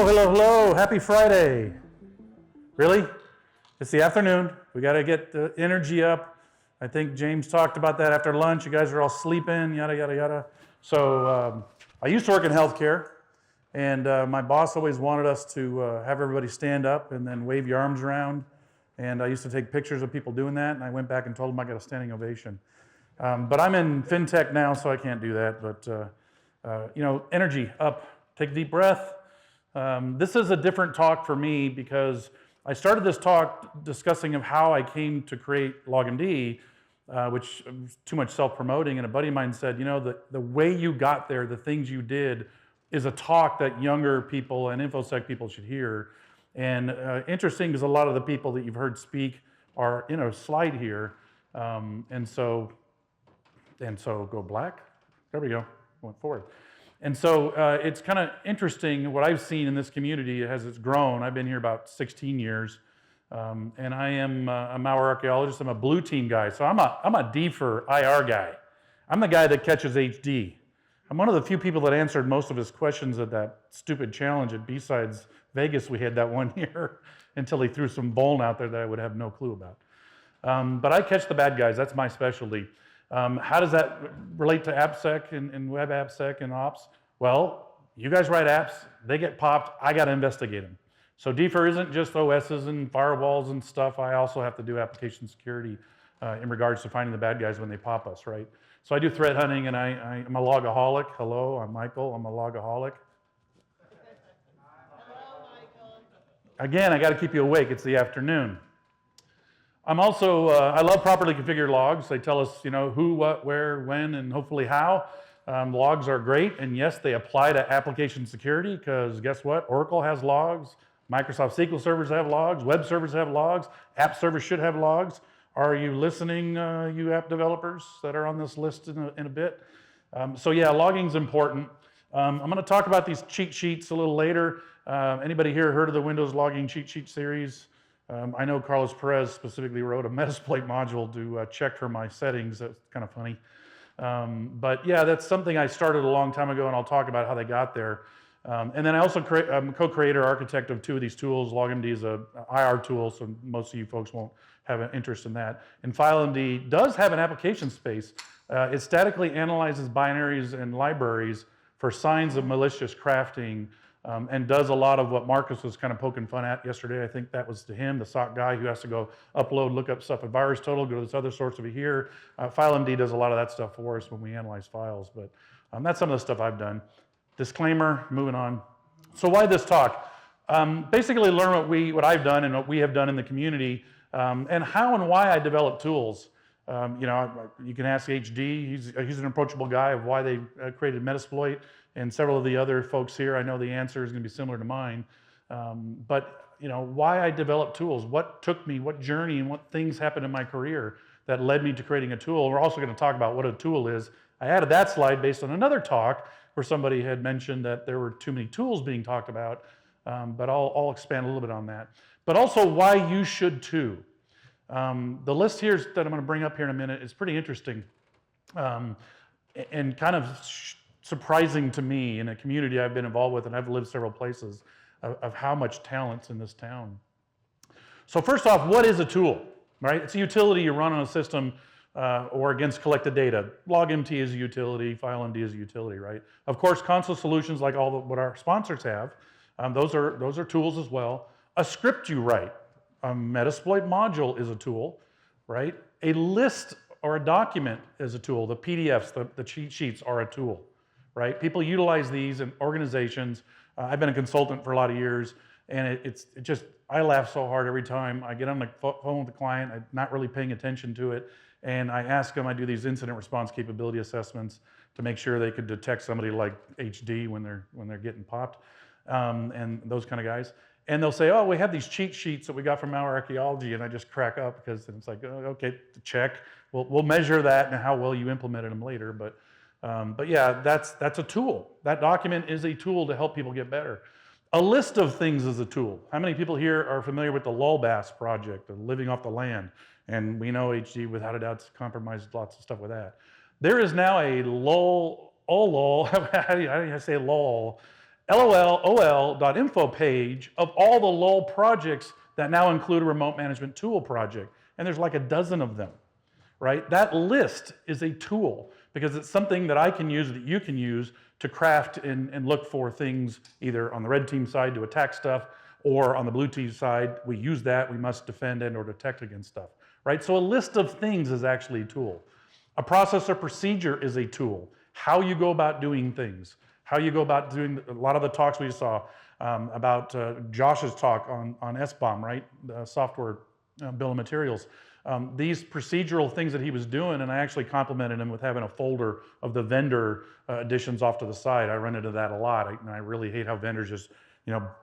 Hello, hello, hello. Happy Friday. Really? It's the afternoon. We got to get the energy up. I think James talked about that after lunch. You guys are all sleeping, yada, yada, yada. So I used to work in healthcare, and my boss always wanted us to have everybody stand up and then wave your arms around. And I used to take pictures of people doing that, and I went back and told them I got a standing ovation. But I'm in fintech now, so I can't do that. But, energy up. Take a deep breath. This is a different talk for me because I started this talk discussing of how I came to create LogMD, which was too much self-promoting, and a buddy of mine said, the way you got there, the things you did, is a talk that younger people and InfoSec people should hear. And interesting because a lot of the people that you've heard speak are in a slide here. And so go black. There we go, went forward. And so it's kind of interesting what I've seen in this community as it's grown. I've been here about 16 years, and I am a malware archaeologist. I'm a blue team guy, so I'm a D for IR guy. I'm the guy that catches HD. I'm one of the few people that answered most of his questions at that stupid challenge at B-Sides Vegas we had that one year until he threw some bone out there that I would have no clue about. But I catch the bad guys. That's my specialty. How does that relate to AppSec and Web AppSec and Ops? Well, you guys write apps, they get popped, I got to investigate them. So DFIR isn't just OSs and firewalls and stuff. I also have to do application security in regards to finding the bad guys when they pop us, right? So I do threat hunting, and I'm a logaholic. Hello, I'm Michael. I'm a logaholic. Hello, Michael. Again, I got to keep you awake. It's the afternoon. I'm also, I love properly configured logs. They tell us, who, what, where, when, and hopefully how. Logs are great, and yes, they apply to application security because guess what? Oracle has logs, Microsoft SQL servers have logs, web servers have logs, app servers should have logs. Are you listening, you app developers that are on this list in a bit? So yeah, logging's important. I'm going to talk about these cheat sheets a little later. Anybody here heard of the Windows logging cheat sheet series? I know Carlos Perez specifically wrote a Metasploit module to check for my settings. That's kind of funny. But yeah, that's something I started a long time ago, and I'll talk about how they got there. And then I also I'm co-creator, architect of two of these tools. LogMD is a IR tool, so most of you folks won't have an interest in that. And FileMD does have an application space. It statically analyzes binaries and libraries for signs of malicious crafting, and does a lot of what Marcus was kind of poking fun at yesterday. I think that was to him, the SOC guy who has to go upload, look up stuff at VirusTotal, go to this other source over here. FileMD does a lot of that stuff for us when we analyze files, but that's some of the stuff I've done. Disclaimer, moving on. So why this talk? Basically learn what I've done and what we have done in the community, and how and why I develop tools. You can ask HD, he's an approachable guy of why they created Metasploit, and several of the other folks here, I know the answer is going to be similar to mine. But why I developed tools, what took me, what journey and what things happened in my career that led me to creating a tool. We're also going to talk about what a tool is. I added that slide based on another talk where somebody had mentioned that there were too many tools being talked about, but I'll expand a little bit on that. But also why you should too. The list here that I'm going to bring up here in a minute is pretty interesting, and kind of surprising to me in a community I've been involved with, and I've lived several places, of how much talent's in this town. So first off, what is a tool, right? It's a utility you run on a system or against collected data. LogMT is a utility, FileMD is a utility, right? Of course, console solutions like what our sponsors have, those are tools as well. A script you write, a Metasploit module is a tool, right? A list or a document is a tool. The PDFs, the cheat sheets are a tool, right? People utilize these in organizations. I've been a consultant for a lot of years, and I laugh so hard every time I get on the phone with the client. I'm not really paying attention to it, and I ask them, I do these incident response capability assessments to make sure they could detect somebody like HD when they're getting popped, and those kind of guys. And they'll say, oh, we have these cheat sheets that we got from malware archaeology, and I just crack up because it's like, oh, okay, check. We'll measure that and how well you implemented them later. But yeah, that's a tool. That document is a tool to help people get better. A list of things is a tool. How many people here are familiar with the LOLBAS project, of living off the land? And we know HD, without a doubt, compromised lots of stuff with that. There is now a LOL, how do you say LOL? lol.info page of all the LOL projects that now include a remote management tool project. And there's like a dozen of them, right? That list is a tool because it's something that I can use, that you can use to craft and look for things either on the red team side to attack stuff, or on the blue team side, we use that, we must defend and or detect against stuff, right? So a list of things is actually a tool. A process or procedure is a tool. How you go about doing things, how you go about doing a lot of the talks we saw about Josh's talk on SBOM, right? The software bill of materials. These procedural things that he was doing, and I actually complimented him with having a folder of the vendor additions off to the side. I run into that a lot, and I really hate how vendors just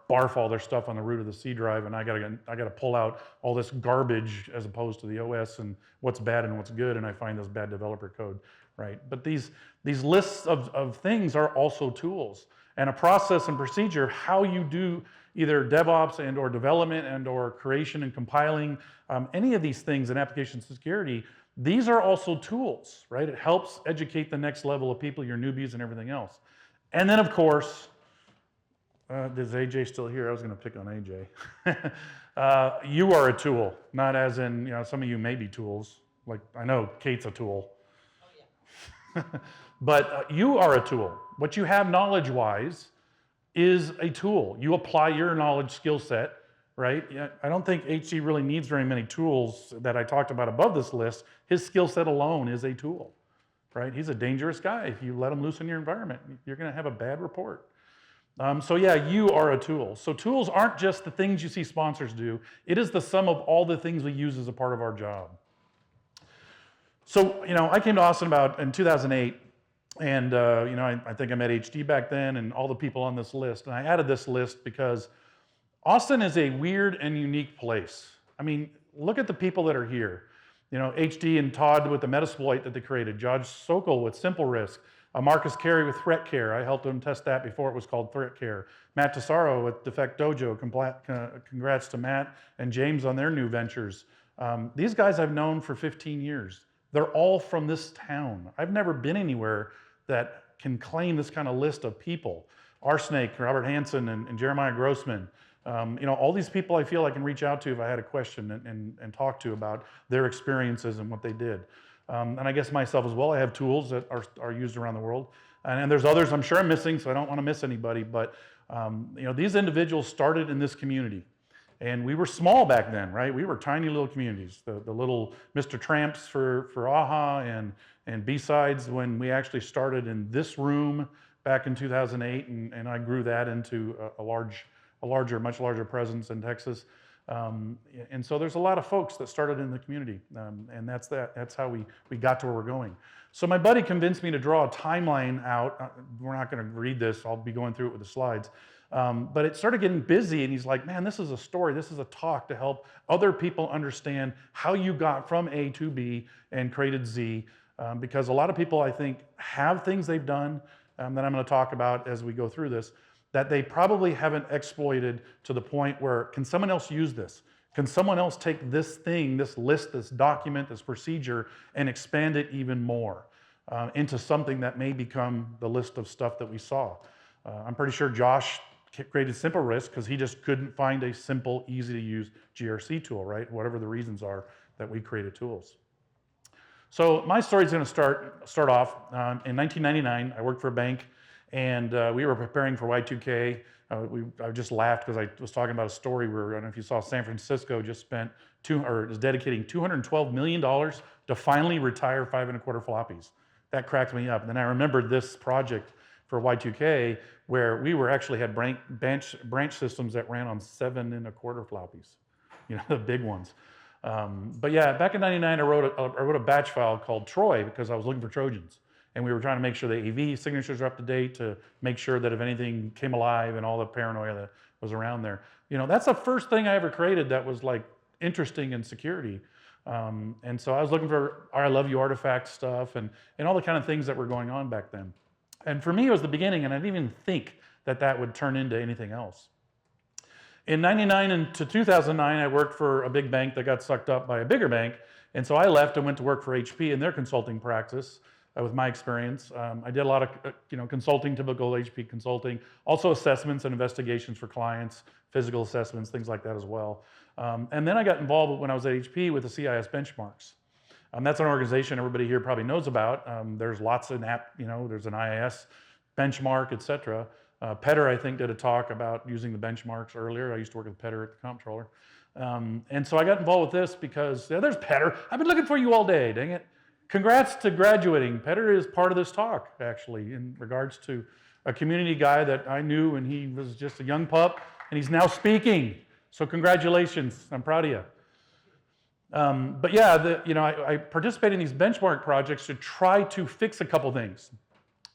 barf all their stuff on the root of the C drive, and I gotta pull out all this garbage as opposed to the OS and what's bad and what's good, and I find this bad developer code, right? But these lists of things are also tools, and a process and procedure, how you do either DevOps and or development and or creation and compiling, any of these things in application security, these are also tools, right? It helps educate the next level of people, your newbies and everything else. And then of course, is AJ still here? I was going to pick on AJ. You are a tool, not as in, some of you may be tools. Like, I know Kate's a tool. Oh, yeah. But you are a tool. What you have knowledge-wise is a tool. You apply your knowledge skill set, right? I don't think HC really needs very many tools that I talked about above this list. His skill set alone is a tool, right? He's a dangerous guy. If you let him loose in your environment, you're going to have a bad report. So yeah, you are a tool. So tools aren't just the things you see sponsors do. It is the sum of all the things we use as a part of our job. So, I came to Austin in 2008, and I think I met HD back then and all the people on this list. And I added this list because Austin is a weird and unique place. I mean, look at the people that are here. HD and Todd with the Metasploit that they created, Josh Sokol with Simple Risk, Marcus Carey with Threat Care. I helped him test that before it was called Threat Care. Matt Tesaro with Defect Dojo. Congrats to Matt and James on their new ventures. These guys I've known for 15 years. They're all from this town. I've never been anywhere that can claim this kind of list of people. Arsnake, Robert Hansen, and Jeremiah Grossman. All these people I feel I can reach out to if I had a question and talk to about their experiences and what they did. And I guess myself as well, I have tools that are used around the world. And there's others I'm sure I'm missing, so I don't want to miss anybody. But these individuals started in this community. And we were small back then, right? We were tiny little communities. The little Mr. Tramps for AHA and B-Sides when we actually started in this room back in 2008. And I grew that into much larger presence in Texas. And so there's a lot of folks that started in the community, and that's how we got to where we're going. So my buddy convinced me to draw a timeline out. We're not going to read this. I'll be going through it with the slides. But it started getting busy, and he's like, man, this is a story. This is a talk to help other people understand how you got from A to B and created Z. Because a lot of people, I think, have things they've done that I'm going to talk about as we go through this, that they probably haven't exploited to the point where, can someone else use this? Can someone else take this thing, this list, this document, this procedure, and expand it even more into something that may become the list of stuff that we saw? I'm pretty sure Josh created Simple Risk because he just couldn't find a simple, easy to use GRC tool, right? Whatever the reasons are that we created tools. So my story is going to start off in 1999. I worked for a bank. And we were preparing for Y2K. I just laughed because I was talking about a story where, I don't know if you saw, San Francisco just is dedicating $212 million to finally retire 5.25 floppies. That cracked me up. And then I remembered this project for Y2K where we actually had branch systems that ran on 7.25 floppies, the big ones. But yeah, back in '99, I wrote a batch file called Troy because I was looking for Trojans. And we were trying to make sure the AV signatures are up to date to make sure that if anything came alive and all the paranoia that was around there. That's the first thing I ever created that was like interesting in security. And so I was looking for I Love You artifact stuff and all the kind of things that were going on back then. And for me, it was the beginning, and I didn't even think that would turn into anything else. In '99 and to 2009, I worked for a big bank that got sucked up by a bigger bank. And so I left and went to work for HP in their consulting practice. with my experience. I did a lot of consulting, typical HP consulting, also assessments and investigations for clients, physical assessments, things like that as well. And then I got involved when I was at HP with the CIS benchmarks. That's an organization everybody here probably knows about. There's lots of there's an IIS benchmark, et cetera. Petter, I think, did a talk about using the benchmarks earlier. I used to work with Petter at the comptroller. And so I got involved with this because, there's Petter. I've been looking for you all day, dang it. Congrats to graduating. Petter is part of this talk, actually, in regards to a community guy that I knew when he was just a young pup, and he's now speaking. So congratulations, I'm proud of you. But yeah, I participate in these benchmark projects to try to fix a couple things.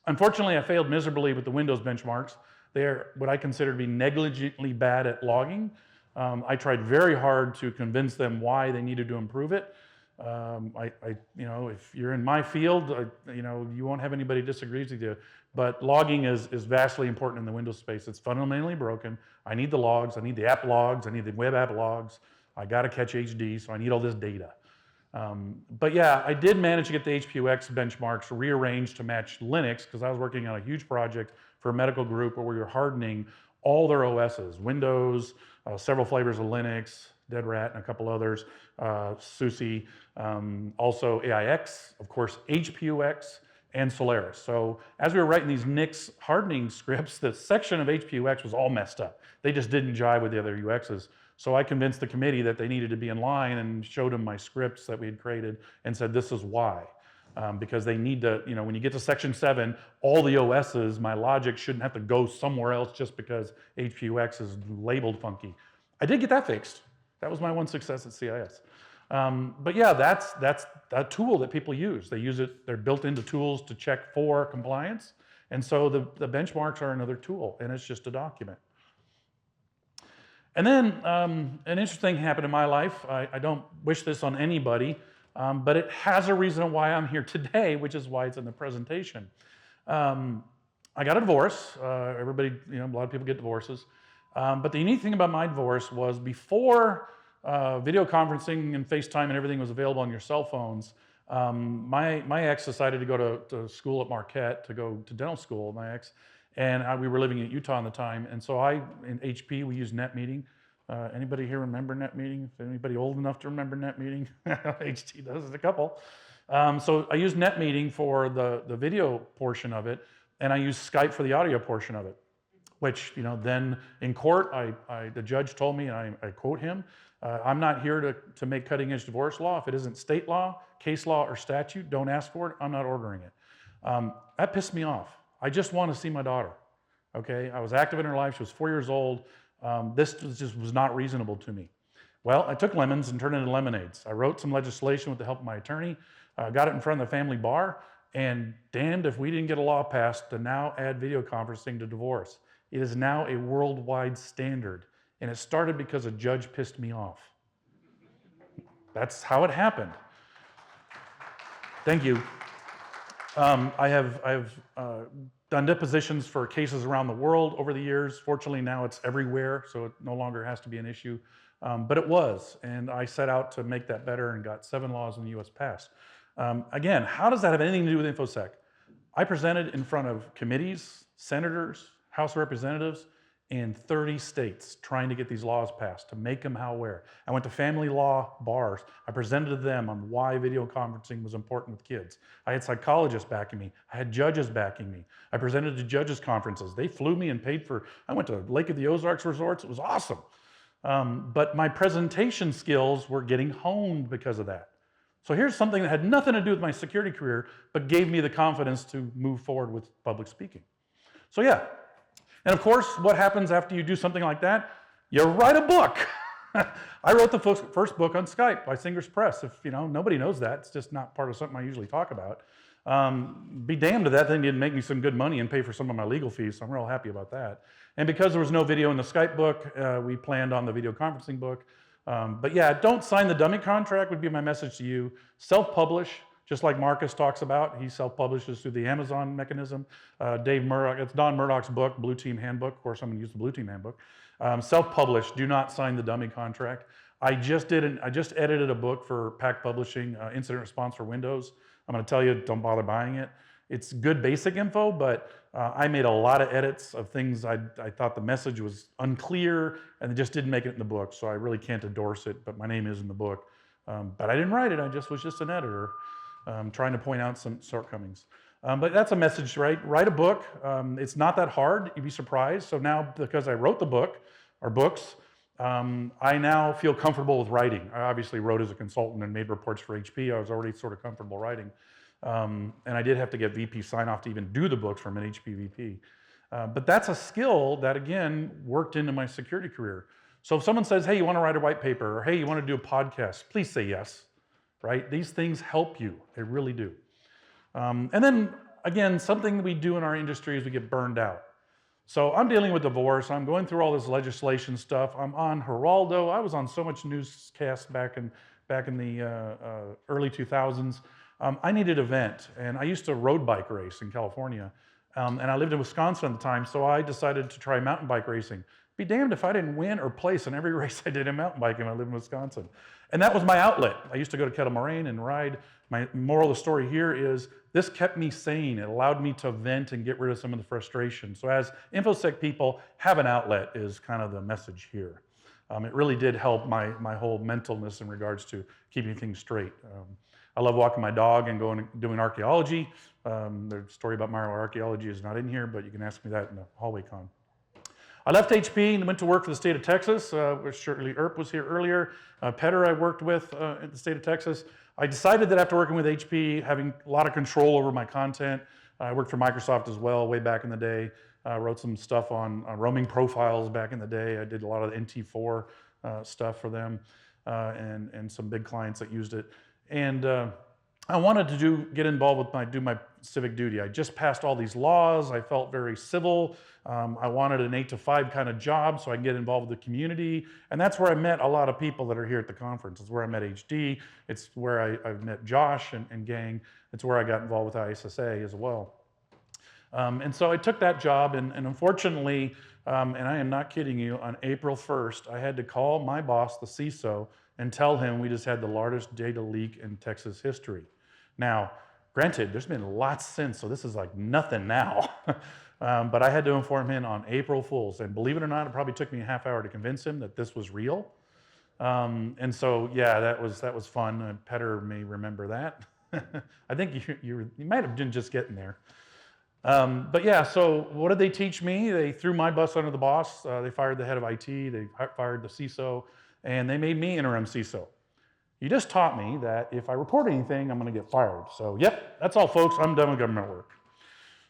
Unfortunately, I failed miserably with the Windows benchmarks. They're what I consider to be negligently bad at logging. I tried very hard to convince them why they needed to improve it. If you're in my field, you won't have anybody disagrees with you. But logging is vastly important in the Windows space. It's fundamentally broken. I need the logs. I need the app logs. I need the web app logs. I got to catch HD, so I need all this data. But yeah, I did manage to get the HPUX benchmarks rearranged to match Linux because I was working on a huge project for a medical group where we were hardening all their OSs, Windows, several flavors of Linux, Dead Rat, and a couple others, SUSE, also AIX, of course, HPUX, and Solaris. So as we were writing these NIX hardening scripts, the section of HPUX was all messed up. They just didn't jive with the other UXs. So I convinced the committee that they needed to be in line and showed them my scripts that we had created and said, this is why. Because they need to, when you get to section 7, all the OSs, my logic shouldn't have to go somewhere else just because HPUX is labeled funky. I did get that fixed. That was my one success at CIS. But yeah, that's a tool that people use. They use it, they're built into tools to check for compliance. And so the benchmarks are another tool, and it's just a document. And then an interesting thing happened in my life. I don't wish this on anybody, but it has a reason why I'm here today, which is why it's in the presentation. I got a divorce. Everybody, a lot of people get divorces. But the unique thing about my divorce was before video conferencing and FaceTime and everything was available on your cell phones, my ex decided to go to school at Marquette, to go to dental school, my ex. And we were living in Utah at the time. And so in HP, we used NetMeeting. Anybody here remember NetMeeting? Anybody old enough to remember NetMeeting? HT does, a couple. So I used NetMeeting for the video portion of it, and I used Skype for the audio portion of it, which, then in court, the judge told me, and I quote him, I'm not here to make cutting edge divorce law. If it isn't state law, case law, or statute, don't ask for it. I'm not ordering it. That pissed me off. I just want to see my daughter, okay? I was active in her life. She was 4 years old. This just was not reasonable to me. Well, I took lemons and turned it into lemonades. I wrote some legislation with the help of my attorney, got it in front of the family bar, and damned if we didn't get a law passed to now add video conferencing to divorce. It is now a worldwide standard, and it started because a judge pissed me off. That's how it happened. Thank you. I have done depositions for cases around the world over the years. Fortunately, now it's everywhere, so it no longer has to be an issue. But it was, and I set out to make that better and got 7 laws in the US passed. Again, how does that have anything to do with InfoSec? I presented in front of committees, senators, House of Representatives in 30 states trying to get these laws passed, to make them how where. I went to family law bars. I presented to them on why video conferencing was important with kids. I had psychologists backing me. I had judges backing me. I presented to judges conferences. They flew me and paid for, I went to Lake of the Ozarks resorts. It was awesome. But my presentation skills were getting honed because of that. So here's something that had nothing to do with my security career, but gave me the confidence to move forward with public speaking. So yeah. And of course, what happens after you do something like that? You write a book. I wrote the first book on Skype by Singer's Press. If nobody knows that, it's just not part of something I usually talk about. Be damned if that thing didn't make me some good money and pay for some of my legal fees, so I'm real happy about that. And because there was no video in the Skype book, we planned on the video conferencing book. But yeah, don't sign the dummy contract would be my message to you. Self-publish. Just like Marcus talks about, he self-publishes through the Amazon mechanism. Dave Murdoch, it's Don Murdoch's book, Blue Team Handbook. Of course, I'm going to use the Blue Team Handbook. Self-publish, do not sign the dummy contract. I just edited a book for Pack Publishing, Incident Response for Windows. I'm going to tell you, don't bother buying it. It's good basic info, but I made a lot of edits of things I thought the message was unclear and it just didn't make it in the book. So I really can't endorse it, but my name is in the book. But I didn't write it, I was just an editor trying to point out some shortcomings. But that's a message, right? Write a book. It's not that hard, you'd be surprised. So now, because I wrote the book, or books, I now feel comfortable with writing. I obviously wrote as a consultant and made reports for HP. I was already sort of comfortable writing. And I did have to get VP sign off to even do the books from an HP VP. But that's a skill that, again, worked into my security career. So if someone says, hey, you want to write a white paper, or hey, you want to do a podcast, please say yes, right? These things help you, they really do. And then, again, something we do in our industry is we get burned out. So I'm dealing with divorce, I'm going through all this legislation stuff, I'm on Geraldo, I was on so much newscast back in the early 2000s. I needed an event, and I used to road bike race in California, and I lived in Wisconsin at the time, so I decided to try mountain bike racing. Be damned if I didn't win or place in every race I did in mountain biking when I lived in Wisconsin. And that was my outlet. I used to go to Kettle Moraine and ride. My moral of the story here is this kept me sane. It allowed me to vent and get rid of some of the frustration. So as InfoSec people, have an outlet is kind of the message here. It really did help my whole mentalness in regards to keeping things straight. I love walking my dog and doing archaeology. The story about my archaeology is not in here, but you can ask me that in the hallway con. I left HP and went to work for the state of Texas, where Shirley Earp was here earlier. Petter I worked with at the state of Texas. I decided that after working with HP, having a lot of control over my content, I worked for Microsoft as well way back in the day. Wrote some stuff on roaming profiles back in the day. I did a lot of the NT4 stuff for them and some big clients that used it. And I wanted to get involved with do my civic duty. I just passed all these laws. I felt very civil. I wanted an 8 to 5 kind of job so I can get involved with the community. And that's where I met a lot of people that are here at the conference. It's where I met HD. It's where I've met Josh and gang. It's where I got involved with ISSA as well. And so I took that job, and unfortunately, and I am not kidding you, on April 1st, I had to call my boss, the CISO, and tell him we just had the largest data leak in Texas history. Now, granted, there's been lots since, so this is like nothing now. But I had to inform him on April Fools, and believe it or not, it probably took me a half hour to convince him that this was real. And so, yeah, that was fun. Petter may remember that. I think you might have been just getting there. But yeah, so what did they teach me? They threw my bus under the boss. They fired the head of IT. They fired the CISO, and they made me interim CISO. You just taught me that if I report anything, I'm going to get fired. So yep, that's all, folks. I'm done with government work.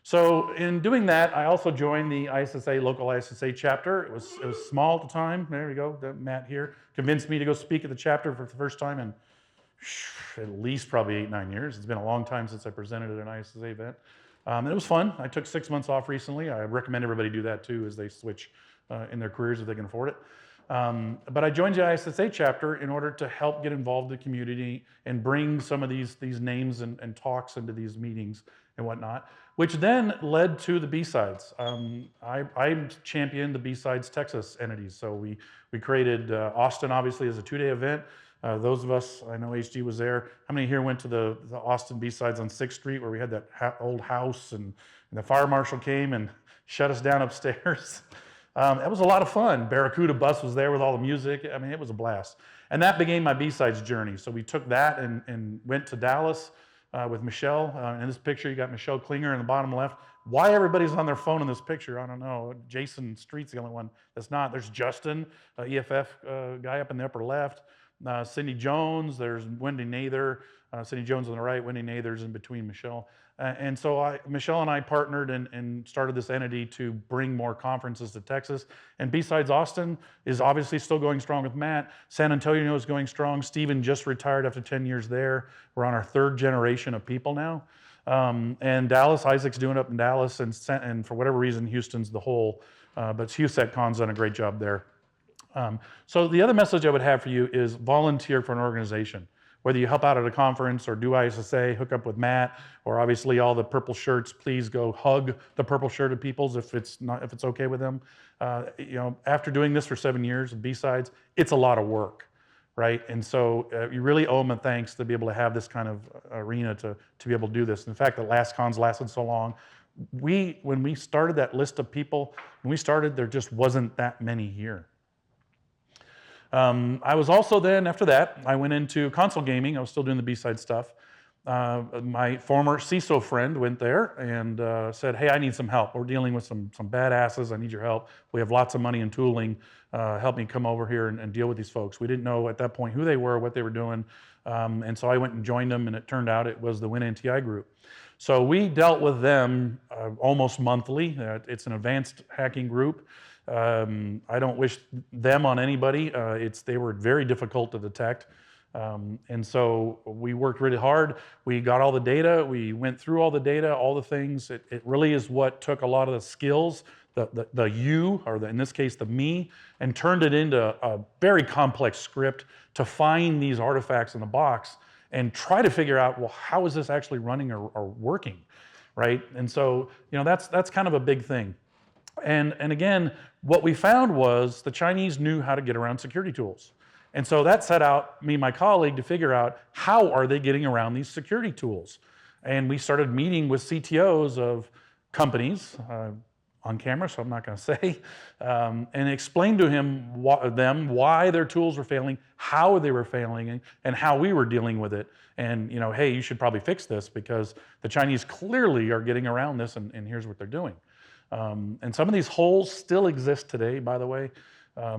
So in doing that, I also joined the ISSA, local ISSA chapter. It was small at the time. There we go, Matt here convinced me to go speak at the chapter for the first time in at least probably 8-9 years. It's been a long time since I presented at an ISSA event. And it was fun. I took 6 months off recently. I recommend everybody do that too as they switch in their careers if they can afford it. But I joined the ISSA chapter in order to help get involved in the community and bring some of these names and talks into these meetings and whatnot, which then led to the B-Sides. I championed the B-Sides Texas entities. So we created Austin, obviously, as a 2-day event. Those of us, I know HD was there. How many here went to the Austin B-Sides on 6th Street where we had that old house and the fire marshal came and shut us down upstairs? It was a lot of fun. Barracuda bus was there with all the music. I mean, it was a blast. And that began my B-Sides journey. So we took that and went to Dallas with Michelle. In this picture, you got Michelle Klinger in the bottom left. Why everybody's on their phone in this picture, I don't know. Jason Street's the only one that's not. There's Justin, EFF guy up in the upper left. Cindy Jones, there's Wendy Nather. Cindy Jones on the right, Wendy Nather's in between Michelle. And so Michelle and I partnered and started this entity to bring more conferences to Texas. And B-Sides Austin is obviously still going strong with Matt. San Antonio is going strong. Steven just retired after 10 years there. We're on our 3rd generation of people now. And Dallas, Isaac's doing it up in Dallas, and for whatever reason, Houston's the whole. But HUSECCon's done a great job there. So the other message I would have for you is volunteer for an organization. Whether you help out at a conference or do ISSA, hook up with Matt, or obviously all the purple shirts, please go hug the purple shirted peoples if it's okay with them. After doing this for 7 years, B-Sides, it's a lot of work. right? And so you really owe them a thanks to be able to have this kind of arena to be able to do this. And the fact that LASCON's lasted so long, when we started that list of people, when we started, there just wasn't that many here. I was also then, after that, I went into console gaming. I was still doing the B-side stuff. My former CISO friend went there and said, hey, I need some help. We're dealing with some badasses. I need your help. We have lots of money and tooling. Help me come over here and deal with these folks. We didn't know at that point who they were, what they were doing. And so I went and joined them, and it turned out it was the WinNTI group. So we dealt with them almost monthly. It's an advanced hacking group. I don't wish them on anybody. They were very difficult to detect. And so we worked really hard. We got all the data. We went through all the data, all the things. It really is what took a lot of the skills, the you, or in this case, the me, and turned it into a very complex script to find these artifacts in the box and try to figure out, well, how is this actually running or working, right? And so, that's kind of a big thing. And again, what we found was the Chinese knew how to get around security tools. And so that set out me and my colleague to figure out how are they getting around these security tools. And we started meeting with CTOs of companies, on camera, so I'm not going to say, and explained to them why their tools were failing, how they were failing, and how we were dealing with it. And hey, you should probably fix this because the Chinese clearly are getting around this, and here's what they're doing. And some of these holes still exist today, by the way.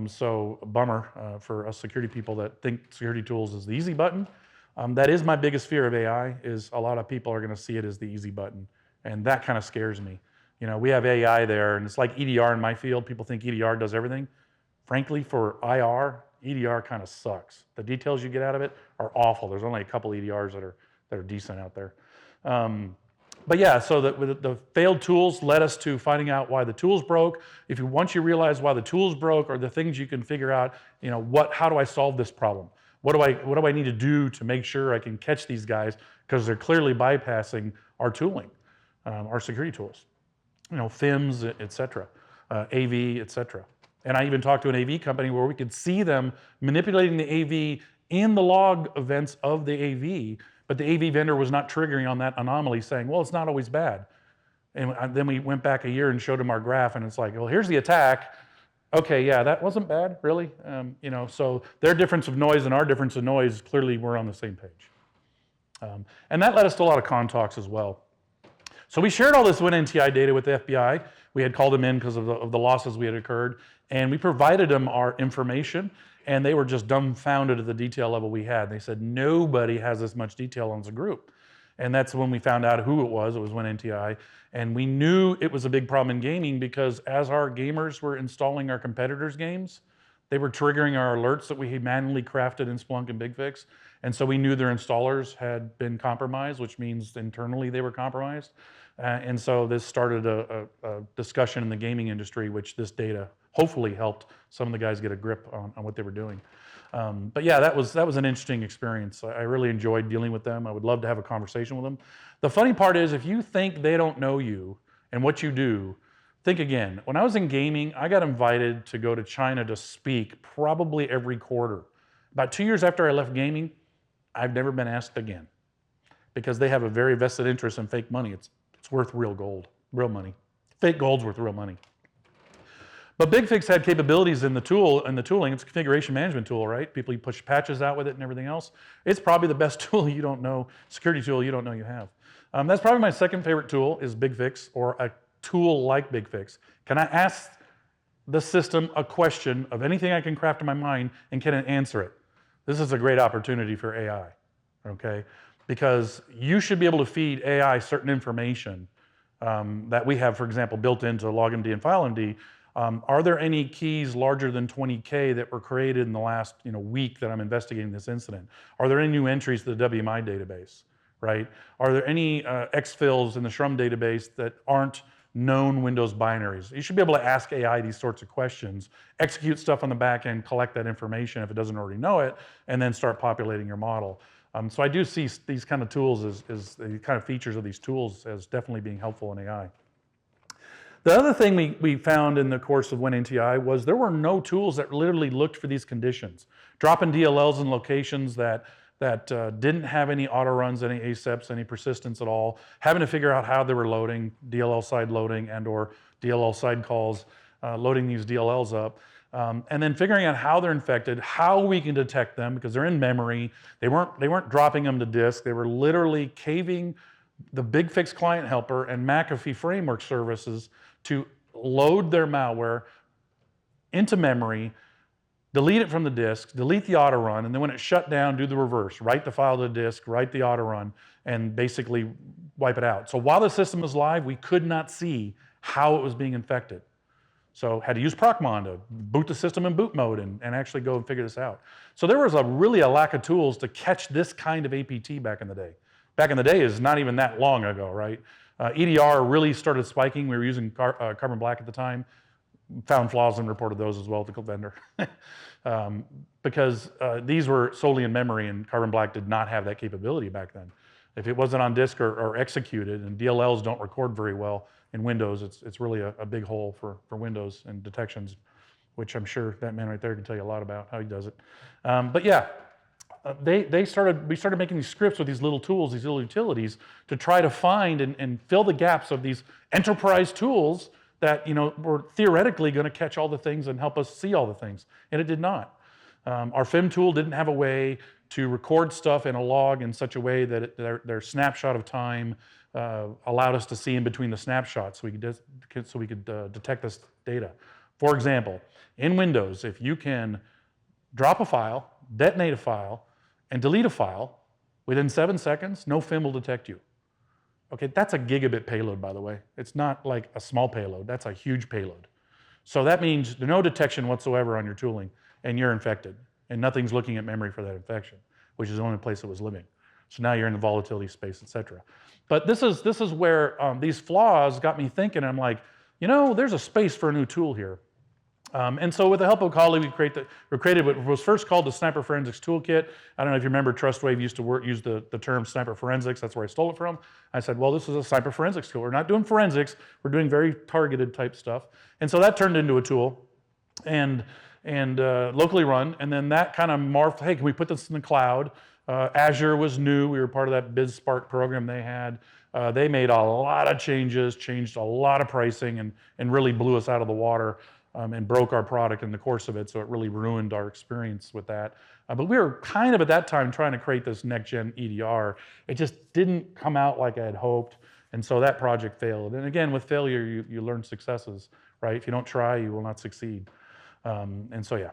So bummer for us security people that think security tools is the easy button. That is my biggest fear of AI, is a lot of people are going to see it as the easy button. And that kind of scares me. We have AI there, and it's like EDR in my field. People think EDR does everything. Frankly, for IR, EDR kind of sucks. The details you get out of it are awful. There's only a couple EDRs that are decent out there. But yeah, so the failed tools led us to finding out why the tools broke. Once you realize why the tools broke, or the things you can figure out, how do I solve this problem? What do I need to do to make sure I can catch these guys, because they're clearly bypassing our tooling, our security tools, FIMS, et cetera, AV, et cetera. And I even talked to an AV company where we could see them manipulating the AV in the log events of the AV, but the AV vendor was not triggering on that anomaly, saying, well, it's not always bad. And then we went back a year and showed them our graph, and it's like, well, here's the attack. Okay, yeah, that wasn't bad, really. So their difference of noise and our difference of noise, clearly we're on the same page. And that led us to a lot of con talks as well. So we shared all this WinNTI data with the FBI. We had called them in because of the losses we had occurred, and we provided them our information, and they were just dumbfounded at the detail level we had. They said, nobody has this much detail on the group. And that's when we found out who it was. It was WinNTI. And we knew it was a big problem in gaming, because as our gamers were installing our competitors' games, they were triggering our alerts that we had manually crafted in Splunk and BigFix. And so we knew their installers had been compromised, which means internally they were compromised. And so this started a discussion in the gaming industry, which this data hopefully helped some of the guys get a grip on what they were doing. But yeah, that was an interesting experience. I really enjoyed dealing with them. I would love to have a conversation with them. The funny part is, if you think they don't know you and what you do, think again. When I was in gaming, I got invited to go to China to speak probably every quarter. About 2 years after I left gaming, I've never been asked again, because they have a very vested interest in fake money. It's worth real gold, real money. Fake gold's worth real money. But BigFix had capabilities in the tooling. It's a configuration management tool, right? People, you push patches out with it and everything else. It's probably the best tool you don't know, security tool you don't know you have. That's probably my second favorite tool, is BigFix, or a tool like BigFix. Can I ask the system a question of anything I can craft in my mind, and can it answer it? This is a great opportunity for AI, okay? Because you should be able to feed AI certain information that we have, for example, built into LogMD and FileMD. Are there any keys larger than 20K that were created in the last week that I'm investigating this incident? Are there any new entries to the WMI database, right? Are there any exfils in the SHRM database that aren't known Windows binaries? You should be able to ask AI these sorts of questions, execute stuff on the back end, collect that information if it doesn't already know it, and then start populating your model. So I do see these kind of tools, as the kind of features of these tools, as definitely being helpful in AI. The other thing we found in the course of WinNTI was there were no tools that literally looked for these conditions. Dropping DLLs in locations that didn't have any auto runs, any ASEPs, any persistence at all, having to figure out how they were loading, DLL side loading and or DLL side calls, loading these DLLs up. And then figuring out how they're infected, how we can detect them because they're in memory. They weren't dropping them to disk. They were literally caving the BigFix client helper and McAfee framework services to load their malware into memory, delete it from the disk, delete the auto run, and then when it shut down, do the reverse. Write the file to the disk, write the auto run, and basically wipe it out. So while the system was live, we could not see how it was being infected. So had to use Procmon to boot the system in boot mode and actually go and figure this out. So there was really a lack of tools to catch this kind of APT back in the day. Back in the day is not even that long ago, right? EDR really started spiking. We were using Carbon Black at the time. Found flaws and reported those as well to the vendor. Because these were solely in memory and Carbon Black did not have that capability back then. If it wasn't on disk or executed, and DLLs don't record very well in Windows, it's really a big hole for Windows and detections, which I'm sure that man right there can tell you a lot about how he does it. But yeah, we started making these scripts with these little tools, these little utilities, to try to find and fill the gaps of these enterprise tools that were theoretically going to catch all the things and help us see all the things, and it did not. Our FIM tool didn't have a way to record stuff in a log in such a way that their snapshot of time allowed us to see in between the snapshots, so we could detect this data. For example, in Windows, if you can drop a file, detonate a file, and delete a file within 7 seconds, no FIM will detect you. Okay, that's a gigabit payload, by the way. It's not like a small payload, that's a huge payload. So that means there's no detection whatsoever on your tooling, and you're infected, and nothing's looking at memory for that infection, which is the only place it was living. So now you're in the volatility space, et cetera. But this is where these flaws got me thinking. I'm like, there's a space for a new tool here. And so with the help of a colleague, we created what was first called the Sniper Forensics Toolkit. I don't know if you remember, Trustwave used to use the term Sniper Forensics. That's where I stole it from. I said, well, this is a Sniper Forensics tool. We're not doing forensics. We're doing very targeted type stuff. And so that turned into a tool and locally run. And then that kind of morphed, hey, can we put this in the cloud? Azure was new. We were part of that BizSpark program they had. They made a lot of changes, changed a lot of pricing, and really blew us out of the water. And broke our product in the course of it, so it really ruined our experience with that. But we were kind of at that time trying to create this next-gen EDR. It just didn't come out like I had hoped, and so that project failed. And again, with failure, you learn successes, right? If you don't try, you will not succeed. And so yeah.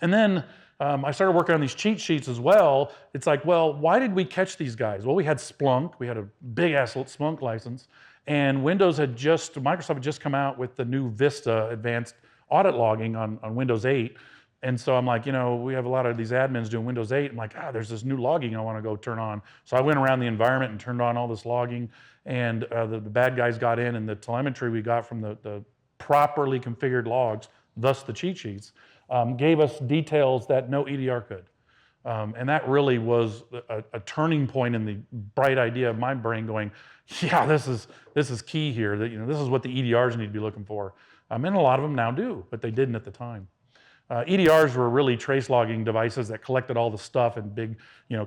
And then I started working on these cheat sheets as well. It's like, well, why did we catch these guys? Well, we had Splunk. We had a big-ass Splunk license. And Microsoft had just come out with the new Vista advanced audit logging on Windows 8. And so I'm like, we have a lot of these admins doing Windows 8. I'm like, there's this new logging I want to go turn on. So I went around the environment and turned on all this logging. And the bad guys got in, and the telemetry we got from the properly configured logs, thus the cheat sheets, gave us details that no EDR could. And that really was a turning point in the bright idea of my brain going, yeah, this is key here. That this is what the EDRs need to be looking for. And a lot of them now do, but they didn't at the time. EDRs were really trace logging devices that collected all the stuff in big,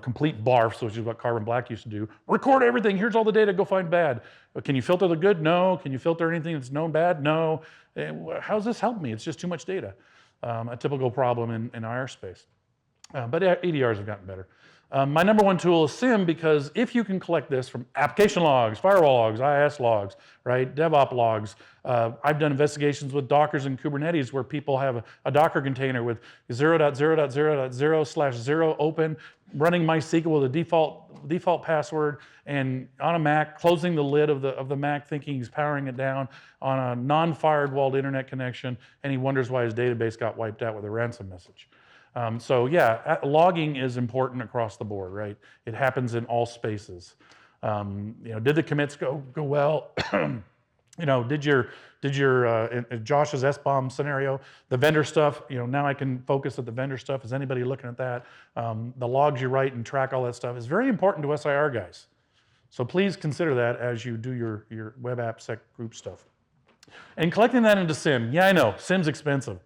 complete barfs, which is what Carbon Black used to do. Record everything. Here's all the data. Go find bad. But can you filter the good? No. Can you filter anything that's known bad? No. How's this help me? It's just too much data. A typical problem in IR space. But EDRs have gotten better. My number one tool is SIM, because if you can collect this from application logs, firewall logs, IIS logs, right, DevOps logs. I've done investigations with Dockers and Kubernetes where people have a Docker container with 0.0.0.0/0 open, running MySQL with a default password, and on a Mac, closing the lid of the Mac, thinking he's powering it down on a non-firewalled internet connection, and he wonders why his database got wiped out with a ransom message. So yeah, logging is important across the board, right? It happens in all spaces. Did the commits go well? Did your Josh's SBOM scenario, the vendor stuff? Now I can focus at the vendor stuff. Is anybody looking at that? The logs you write and track all that stuff is very important to SIR guys. So please consider that as you do your web app sec group stuff. And collecting that into SIM, yeah, I know, SIM's expensive.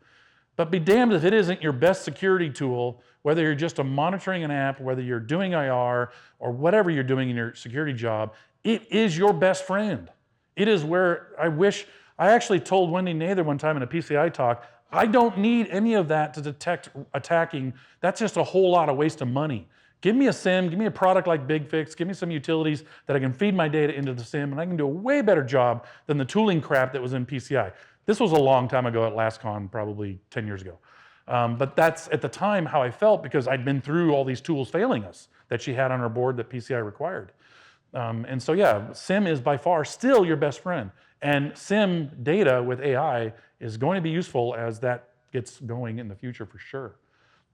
But be damned if it isn't your best security tool, whether you're just monitoring an app, whether you're doing IR, or whatever you're doing in your security job, it is your best friend. It is where I actually told Wendy Nather one time in a PCI talk, I don't need any of that to detect attacking. That's just a whole lot of waste of money. Give me a SIM, give me a product like BigFix, give me some utilities that I can feed my data into the SIM, and I can do a way better job than the tooling crap that was in PCI. This was a long time ago at LASCON, probably 10 years ago. But that's at the time how I felt because I'd been through all these tools failing us that she had on her board that PCI required. And so yeah, SIM is by far still your best friend. And SIM data with AI is going to be useful as that gets going in the future for sure.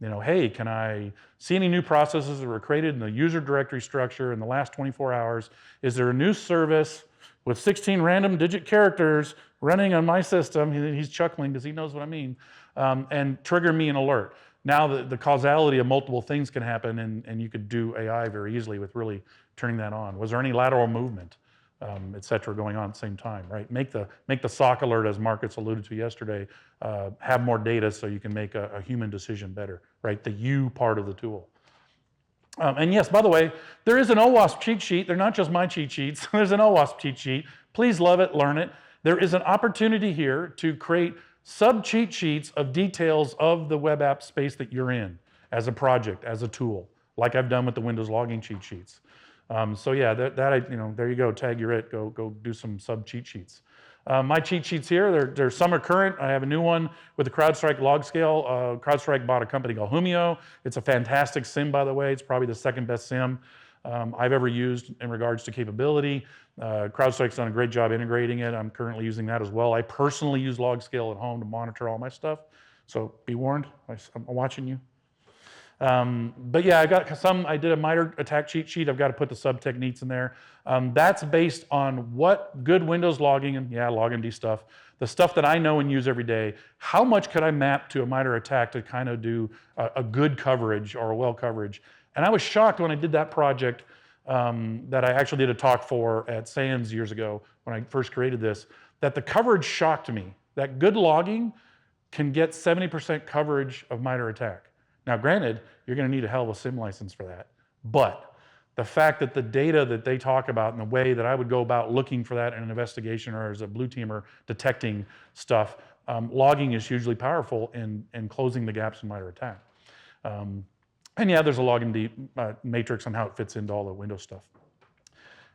You know, hey, can I see any new processes that were created in the user directory structure in the last 24 hours? Is there a new service with 16 random digit characters running on my system? He's chuckling because he knows what I mean. And trigger me an alert. Now the causality of multiple things can happen and you could do AI very easily with really turning that on. Was there any lateral movement, et cetera, going on at the same time, right? Make the SOC alert, as Marcus alluded to yesterday, have more data so you can make a human decision better, right? The you part of the tool. And yes, by the way, there is an OWASP cheat sheet. They're not just my cheat sheets. There's an OWASP cheat sheet. Please love it, learn it. There is an opportunity here to create sub-cheat sheets of details of the web app space that you're in as a project, as a tool, like I've done with the Windows logging cheat sheets. So yeah, there you go, tag you're it, go do some sub-cheat sheets. My cheat sheets here, some are current. I have a new one with the CrowdStrike log scale. CrowdStrike bought a company called Humio. It's a fantastic SIM, by the way. It's probably the second best SIM I've ever used in regards to capability. CrowdStrike's done a great job integrating it. I'm currently using that as well. I personally use log scale at home to monitor all my stuff. So be warned, I'm watching you. But yeah, I did a MITRE attack cheat sheet. I've got to put the sub techniques in there. That's based on what good Windows logging and LogMD stuff, the stuff that I know and use every day, how much could I map to a MITRE attack to kind of do a good coverage or a well coverage. And I was shocked when I did that project that I actually did a talk for at SANS years ago when I first created this, that the coverage shocked me, that good logging can get 70% coverage of MITRE attack. Now, granted, you're going to need a hell of a SIM license for that. But the fact that the data that they talk about and the way that I would go about looking for that in an investigation or as a blue teamer detecting stuff, logging is hugely powerful in closing the gaps in MITRE attack. And yeah, there's a LogMD matrix on how it fits into all the Windows stuff.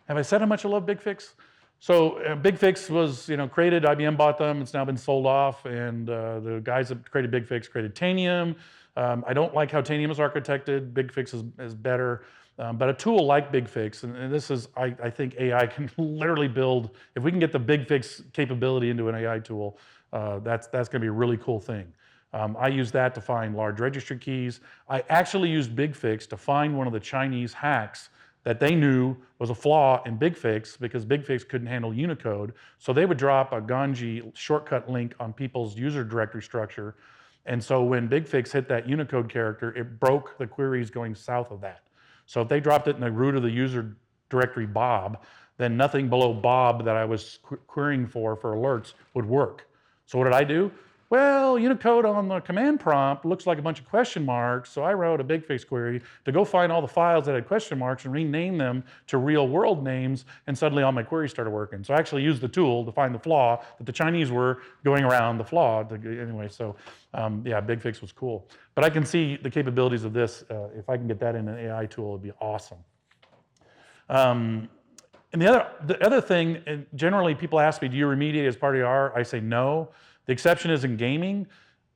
Have I said how much I love BigFix? So BigFix was created, IBM bought them, it's now been sold off, and the guys that created BigFix created Tanium. I don't like how Tanium is architected. BigFix is better. But a tool like BigFix, and this is, I think AI can literally build, if we can get the BigFix capability into an AI tool, that's going to be a really cool thing. I use that to find large registry keys. I actually used BigFix to find one of the Chinese hacks that they knew was a flaw in BigFix because BigFix couldn't handle Unicode. So they would drop a Ganji shortcut link on people's user directory structure. And so when BigFix hit that Unicode character, it broke the queries going south of that. So if they dropped it in the root of the user directory Bob, then nothing below Bob that I was querying for alerts would work. So what did I do? Well, Unicode on the command prompt looks like a bunch of question marks, so I wrote a BigFix query to go find all the files that had question marks and rename them to real world names, and suddenly all my queries started working. So I actually used the tool to find the flaw that the Chinese were going around the flaw. Anyway, so yeah, BigFix was cool. But I can see the capabilities of this. If I can get that in an AI tool, it'd be awesome. And the other thing, and generally people ask me, do you remediate as part of your R? I say no. The exception is in gaming.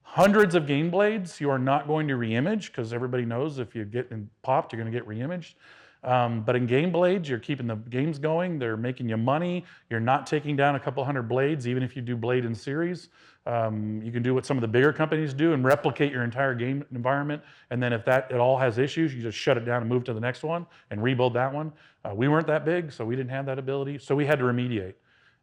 Hundreds of game blades you are not going to reimage because everybody knows if you get popped, you're going to get reimaged. But in game blades, you're keeping the games going. They're making you money. You're not taking down a couple hundred blades, even if you do blade in series. You can do what some of the bigger companies do and replicate your entire game environment. And then if it all has issues, you just shut it down and move to the next one and rebuild that one. We weren't that big, so we didn't have that ability. So we had to remediate.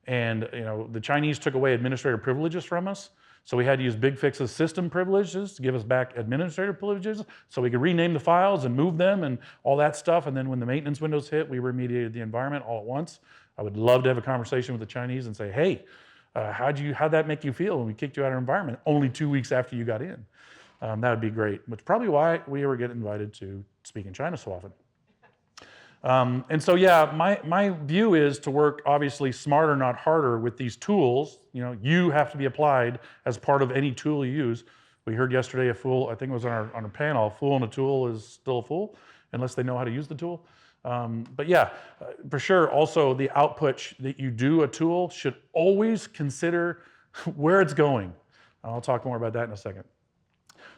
And the Chinese took away administrative privileges from us. So we had to use BigFix's system privileges to give us back administrative privileges so we could rename the files and move them and all that stuff. And then when the maintenance windows hit, we remediated the environment all at once. I would love to have a conversation with the Chinese and say, hey, how'd that make you feel when we kicked you out of our environment only 2 weeks after you got in? That would be great, which is probably why we were getting invited to speak in China so often. And so, yeah, my view is to work obviously smarter, not harder with these tools. You have to be applied as part of any tool you use. We heard yesterday a fool, I think it was on our panel, a fool in a tool is still a fool unless they know how to use the tool. But yeah, for sure, also the output that you do a tool should always consider where it's going. I'll talk more about that in a second.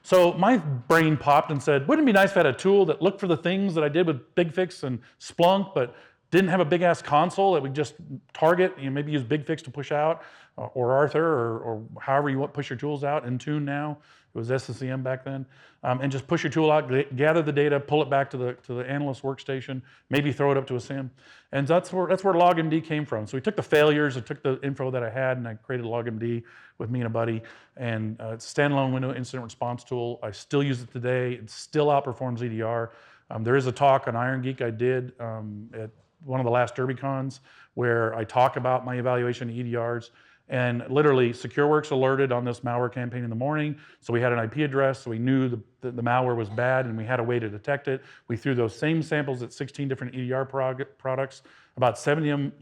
So my brain popped and said, wouldn't it be nice if I had a tool that looked for the things that I did with BigFix and Splunk, but didn't have a big ass console that we just target, maybe use BigFix to push out, or Arthur, or however you want push your tools out, Intune now, it was SCCM back then, and just push your tool out, gather the data, pull it back to the analyst workstation, maybe throw it up to a SIM. And that's where LogMD came from. So we took the failures, I took the info that I had, and I created LogMD with me and a buddy, and it's a standalone window incident response tool. I still use it today. It still outperforms EDR. There is a talk on Iron Geek I did at one of the last DerbyCons where I talk about my evaluation of EDRs. And literally, SecureWorks alerted on this malware campaign in the morning. So we had an IP address, so we knew the malware was bad, and we had a way to detect it. We threw those same samples at 16 different EDR products. About 70%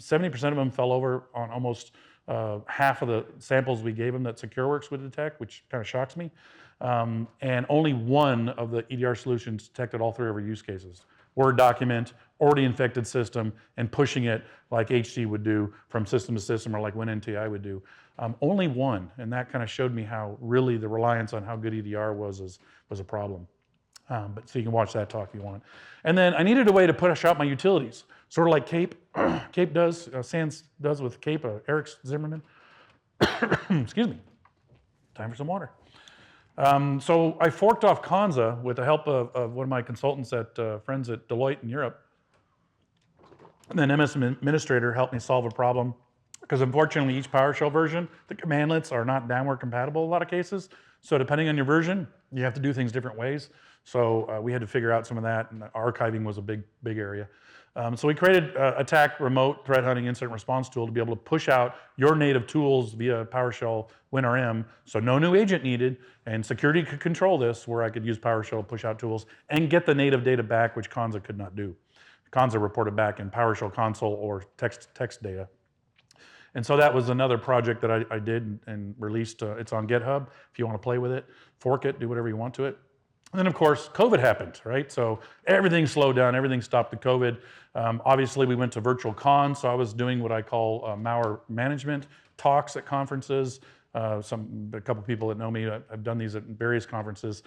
of them fell over on almost half of the samples we gave them that SecureWorks would detect, which kind of shocks me. And only one of the EDR solutions detected all 3 of our use cases. Word document, already infected system, and pushing it like HT would do from system to system, or like WinNTI would do. Only one, and that kind of showed me how really the reliance on how good EDR was a problem. But so you can watch that talk if you want. And then I needed a way to push out my utilities, sort of like Cape, Cape does, SANS does with Cape, Eric Zimmerman. Excuse me. Time for some water. So I forked off Kanza with the help of one of my consultants friends at Deloitte in Europe. And then MS Administrator helped me solve a problem because unfortunately each PowerShell version, the commandlets are not downward compatible in a lot of cases. So depending on your version, you have to do things different ways. So we had to figure out some of that, and archiving was a big area. So we created Attack Remote Threat Hunting Incident Response Tool to be able to push out your native tools via PowerShell WinRM, so no new agent needed, and security could control this, where I could use PowerShell to push out tools and get the native data back, which Kanza could not do. Kanza reported back in PowerShell console or text data. And so that was another project that I did and released. It's on GitHub if you want to play with it, fork it, do whatever you want to it. And then, of course, COVID happened, right? So everything slowed down, everything stopped with COVID. Obviously, we went to virtual cons, so I was doing what I call malware management talks at conferences. A couple people that know me, I've done these at various conferences.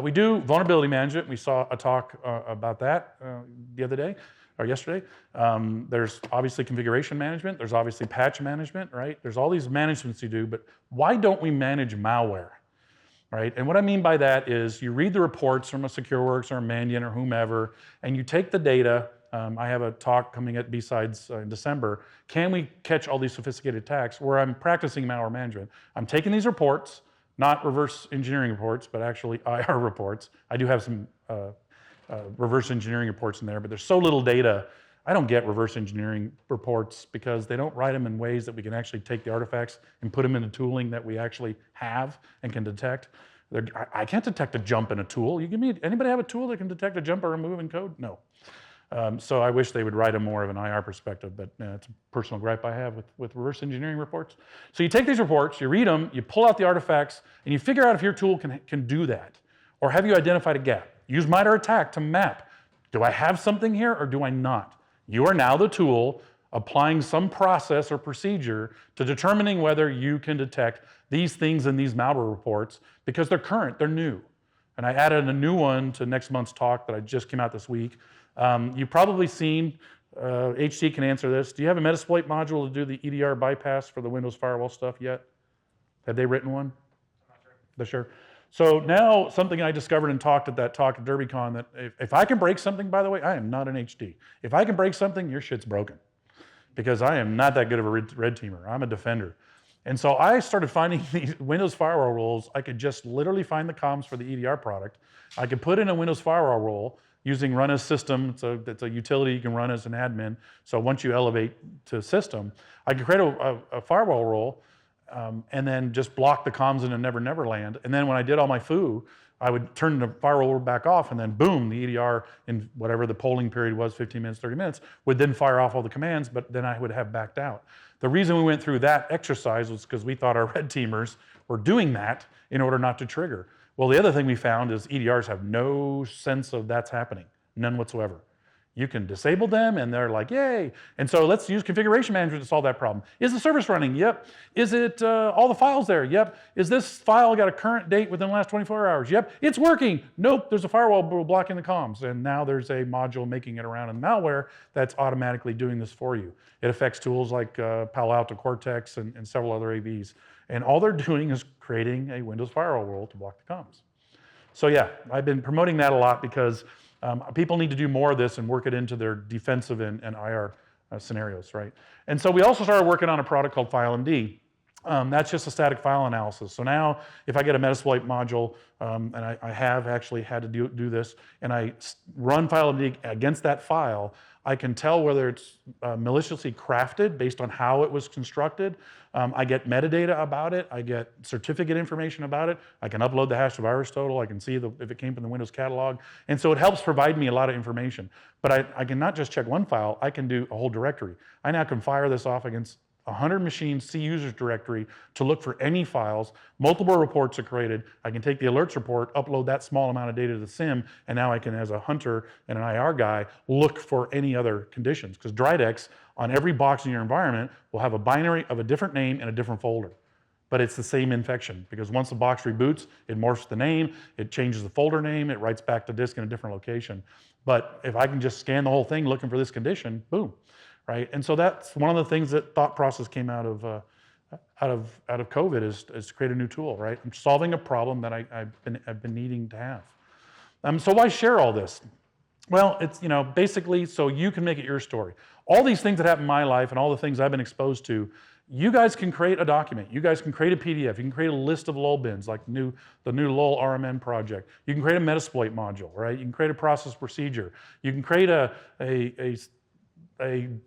We do vulnerability management. We saw a talk about that the other day, or yesterday. There's obviously configuration management. There's obviously patch management, right? There's all these managements you do, but why don't we manage malware? Right? And what I mean by that is you read the reports from a SecureWorks or a Mandiant or whomever, and you take the data. I have a talk coming at B-Sides in December. Can we catch all these sophisticated attacks? Where I'm practicing malware management. I'm taking these reports, not reverse engineering reports, but actually IR reports. I do have some reverse engineering reports in there, but there's so little data. I don't get reverse engineering reports because they don't write them in ways that we can actually take the artifacts and put them into tooling that we actually have and can detect. I can't detect a jump in a tool. Anybody have a tool that can detect a jump or a move in code? No. So I wish they would write them more of an IR perspective, but it's a personal gripe I have with reverse engineering reports. So you take these reports, you read them, you pull out the artifacts, and you figure out if your tool can do that. Or have you identified a gap? Use MITRE ATT&CK to map. Do I have something here or do I not? You are now the tool applying some process or procedure to determining whether you can detect these things in these malware reports because they're current, they're new. And I added a new one to next month's talk that I just came out this week. You've probably seen, HT can answer this. Do you have a Metasploit module to do the EDR bypass for the Windows firewall stuff yet? Have they written one? I'm not sure. They're sure. So now something I discovered and talked at that talk at DerbyCon that if I can break something, by the way, I am not an HD. If I can break something, your shit's broken. Because I am not that good of a red teamer. I'm a defender. And so I started finding these Windows firewall roles. I could just literally find the comms for the EDR product. I could put in a Windows firewall role using run as system. It's a utility you can run as an admin. So once you elevate to system, I could create a firewall role and then just block the comms into Never Never Land. And then when I did all my foo, I would turn the firewall back off, and then boom, the EDR in whatever the polling period was, 15 minutes, 30 minutes, would then fire off all the commands, but then I would have backed out. The reason we went through that exercise was because we thought our red teamers were doing that in order not to trigger. Well, the other thing we found is EDRs have no sense of that's happening, none whatsoever. You can disable them and they're like, yay. And so let's use configuration management to solve that problem. Is the service running? Yep. Is it all the files there? Yep. Is this file got a current date within the last 24 hours? Yep. It's working. Nope. There's a firewall blocking the comms. And now there's a module making it around in malware that's automatically doing this for you. It affects tools like Palo Alto Cortex and several other AVs. And all they're doing is creating a Windows firewall rule to block the comms. So yeah, I've been promoting that a lot because people need to do more of this and work it into their defensive and IR scenarios, right? And so we also started working on a product called FileMD. That's just a static file analysis. So now if I get a Metasploit module, and I have actually had to do this, and I run FileMD against that file, I can tell whether it's maliciously crafted based on how it was constructed. I get metadata about it. I get certificate information about it. I can upload the hash to virus total. I can see if it came from the Windows catalog. And so it helps provide me a lot of information. But I can not just check one file, I can do a whole directory. I now can fire this off against 100 machines C users directory to look for any files. Multiple reports are created. I can take the alerts report, upload that small amount of data to the SIM, and now I can, as a hunter and an IR guy, look for any other conditions. Because Dridex, on every box in your environment, will have a binary of a different name and a different folder. But it's the same infection, because once the box reboots, it morphs the name, it changes the folder name, it writes back to disk in a different location. But if I can just scan the whole thing looking for this condition, boom. Right? And so that's one of the things that thought process came out of COVID is to create a new tool, right? I'm solving a problem that I've been needing to have. So why share all this? Well, it's basically so you can make it your story. All these things that happen in my life and all the things I've been exposed to, you guys can create a document. You guys can create a PDF. You can create a list of lull bins, like the new lull RMN project. You can create a Metasploit module, right? You can create a process procedure. You can create a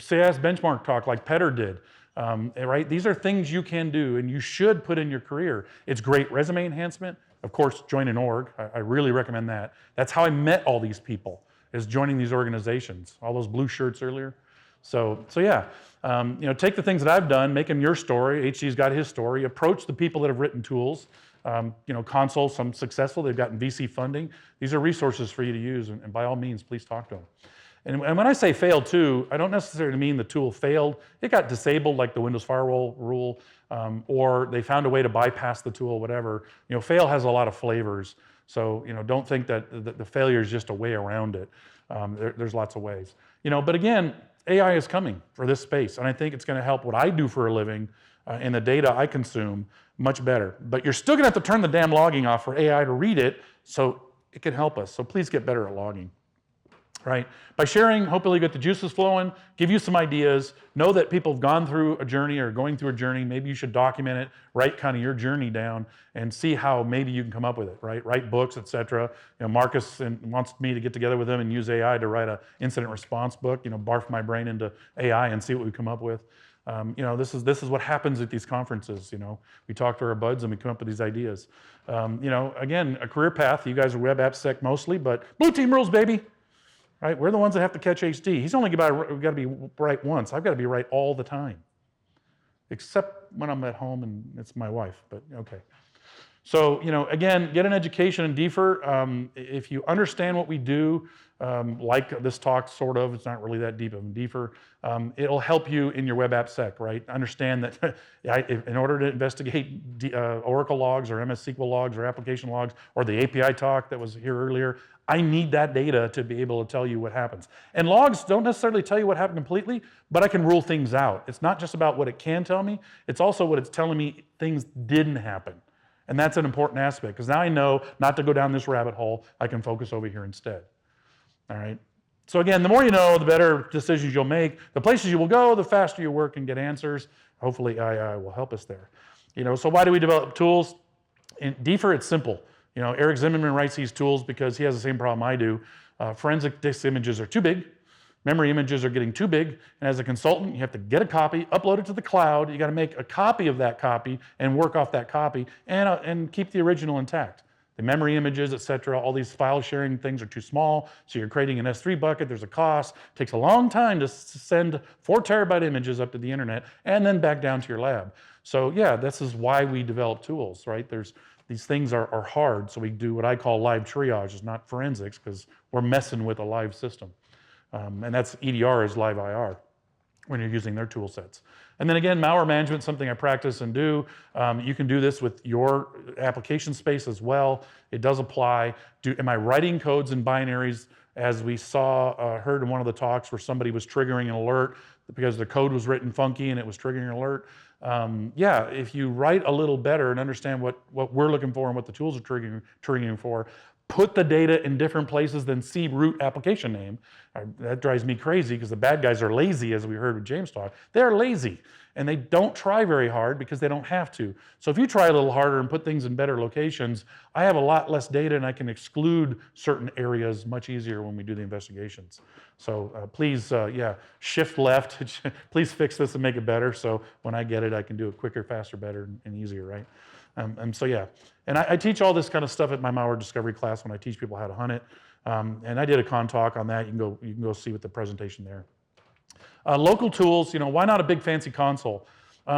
SAS benchmark talk like Petter did, right? These are things you can do and you should put in your career. It's great resume enhancement. Of course, join an org. I really recommend that. That's how I met all these people, is joining these organizations. All those blue shirts earlier. So yeah, take the things that I've done, make them your story. HC's got his story. Approach the people that have written tools. Console, some successful. They've gotten VC funding. These are resources for you to use, and by all means, please talk to them. And when I say failed too, I don't necessarily mean the tool failed. It got disabled like the Windows firewall rule, or they found a way to bypass the tool, whatever. Fail has a lot of flavors. So don't think that the failure is just a way around it. There's lots of ways. But again, AI is coming for this space, and I think it's going to help what I do for a living and the data I consume much better. But you're still going to have to turn the damn logging off for AI to read it, so it can help us. So please get better at logging. Right? By sharing, hopefully get the juices flowing, give you some ideas, know that people have gone through a journey or going through a journey. Maybe you should document it, write kind of your journey down and see how maybe you can come up with it, right? Write books, etc. Marcus wants me to get together with him and use AI to write an incident response book, barf my brain into AI and see what we come up with. This is what happens at these conferences. We talk to our buds and we come up with these ideas. Again, a career path. You guys are web AppSec mostly, but blue team rules, baby. Right? We're the ones that have to catch HD. He's only got to be right once. I've got to be right all the time, except when I'm at home and it's my wife. But okay. So again, get an education in DFIR. If you understand what we do, like this talk, sort of, it's not really that deep of a DFIR. It'll help you in your web AppSec, right? Understand that in order to investigate Oracle logs or MS SQL logs or application logs or the API talk that was here earlier, I need that data to be able to tell you what happens. And logs don't necessarily tell you what happened completely, but I can rule things out. It's not just about what it can tell me, it's also what it's telling me things didn't happen. And that's an important aspect, because now I know not to go down this rabbit hole, I can focus over here instead. All right? So again, the more you know, the better decisions you'll make. The places you will go, the faster you work and get answers. Hopefully AI will help us there. So why do we develop tools? In DFIR, it's simple. Eric Zimmerman writes these tools because he has the same problem I do. Forensic disk images are too big. Memory images are getting too big, and as a consultant, you have to get a copy, upload it to the cloud. You got to make a copy of that copy and work off that copy and keep the original intact. The memory images, et cetera, all these file sharing things are too small, so you're creating an S3 bucket, there's a cost. It takes a long time to send 4 terabyte images up to the internet and then back down to your lab. So yeah, this is why we develop tools, right? These things are hard, so we do what I call live triage. It's not forensics, because we're messing with a live system. And that's EDR is live IR when you're using their tool sets. And then again, malware management, something I practice and do. You can do this with your application space as well. It does apply. Am I writing codes in binaries, as we heard in one of the talks where somebody was triggering an alert because the code was written funky and it was triggering an alert? Yeah, if you write a little better and understand what we're looking for and what the tools are triggering for, put the data in different places than C root application name. That drives me crazy, because the bad guys are lazy, as we heard with James talk. They're lazy, and they don't try very hard because they don't have to. So if you try a little harder and put things in better locations, I have a lot less data and I can exclude certain areas much easier when we do the investigations. So please, yeah, shift left. Please fix this and make it better, so when I get it, I can do it quicker, faster, better, and easier, right? And so yeah, and I teach all this kind of stuff at my malware discovery class when I teach people how to hunt it. And I did a con talk on that. You can go see with the presentation there. Local tools, why not a big fancy console?